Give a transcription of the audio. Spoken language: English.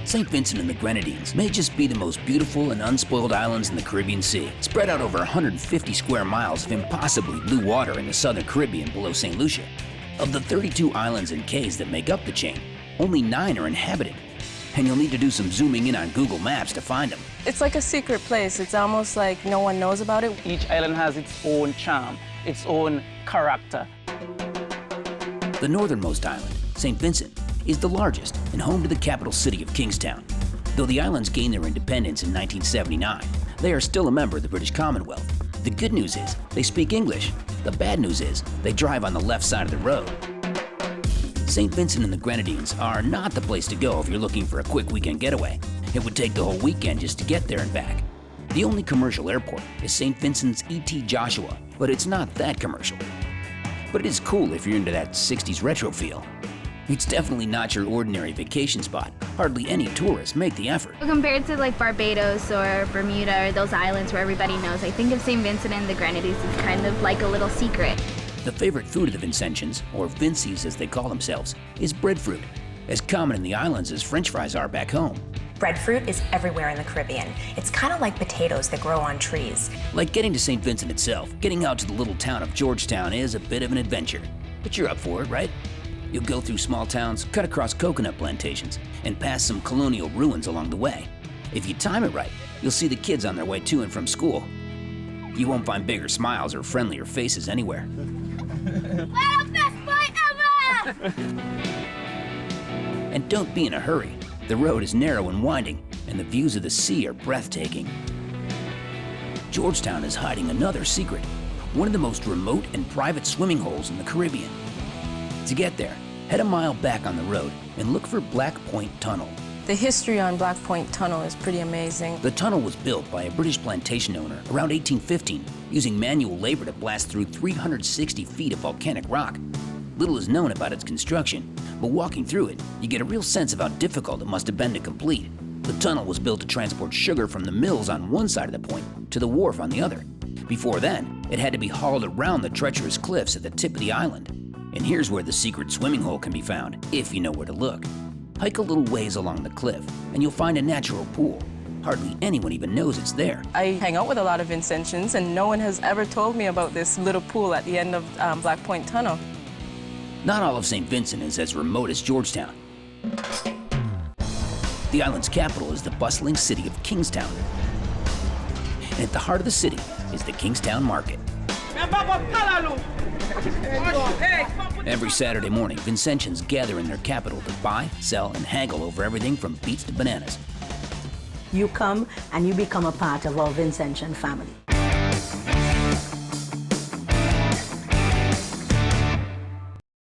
St. Vincent and the Grenadines may just be the most beautiful and unspoiled islands in the Caribbean Sea, spread out over 150 square miles of impossibly blue water in the southern Caribbean below St. Lucia. Of the 32 islands and cays that make up the chain, only 9 are inhabited, and you'll need to do some zooming in on Google Maps to find them. It's like a secret place. It's almost like no one knows about it. Each island has its own charm, its own character. The northernmost island, St. Vincent, is the largest and home to the capital city of Kingstown. Though the islands gained their independence in 1979, they are still a member of the British Commonwealth. The good news is they speak English. The bad news is they drive on the left side of the road. St. Vincent and the Grenadines are not the place to go if you're looking for a quick weekend getaway. It would take the whole weekend just to get there and back. The only commercial airport is St. Vincent's E.T. Joshua, but it's not that commercial. But it is cool if you're into that 60s retro feel. It's definitely not your ordinary vacation spot. Hardly any tourists make the effort. Compared to like Barbados or Bermuda or those islands where everybody knows, I think of St. Vincent and the Grenadines as kind of like a little secret. The favorite food of the Vincentians, or Vincies as they call themselves, is breadfruit, as common in the islands as French fries are back home. Breadfruit is everywhere in the Caribbean. It's kind of like potatoes that grow on trees. Like getting to St. Vincent itself, getting out to the little town of Georgetown is a bit of an adventure. But you're up for it, right? You'll go through small towns, cut across coconut plantations, and pass some colonial ruins along the way. If you time it right, you'll see the kids on their way to and from school. You won't find bigger smiles or friendlier faces anywhere. Best boy ever! And don't be in a hurry. The road is narrow and winding, and the views of the sea are breathtaking. Georgetown is hiding another secret, one of the most remote and private swimming holes in the Caribbean. To get there, head a mile back on the road and look for Black Point Tunnel. The history on Black Point Tunnel is pretty amazing. The tunnel was built by a British plantation owner around 1815, using manual labor to blast through 360 feet of volcanic rock. Little is known about its construction, but walking through it, you get a real sense of how difficult it must have been to complete. The tunnel was built to transport sugar from the mills on one side of the point to the wharf on the other. Before then, it had to be hauled around the treacherous cliffs at the tip of the island. And here's where the secret swimming hole can be found, if you know where to look. Hike a little ways along the cliff, and you'll find a natural pool. Hardly anyone even knows it's there. I hang out with a lot of Vincentians, and no one has ever told me about this little pool at the end of Black Point Tunnel. Not all of St. Vincent is as remote as Georgetown. The island's capital is the bustling city of Kingstown. And at the heart of the city is the Kingstown Market. Every Saturday morning, Vincentians gather in their capital to buy, sell, and haggle over everything from beets to bananas. You come and you become a part of our Vincentian family.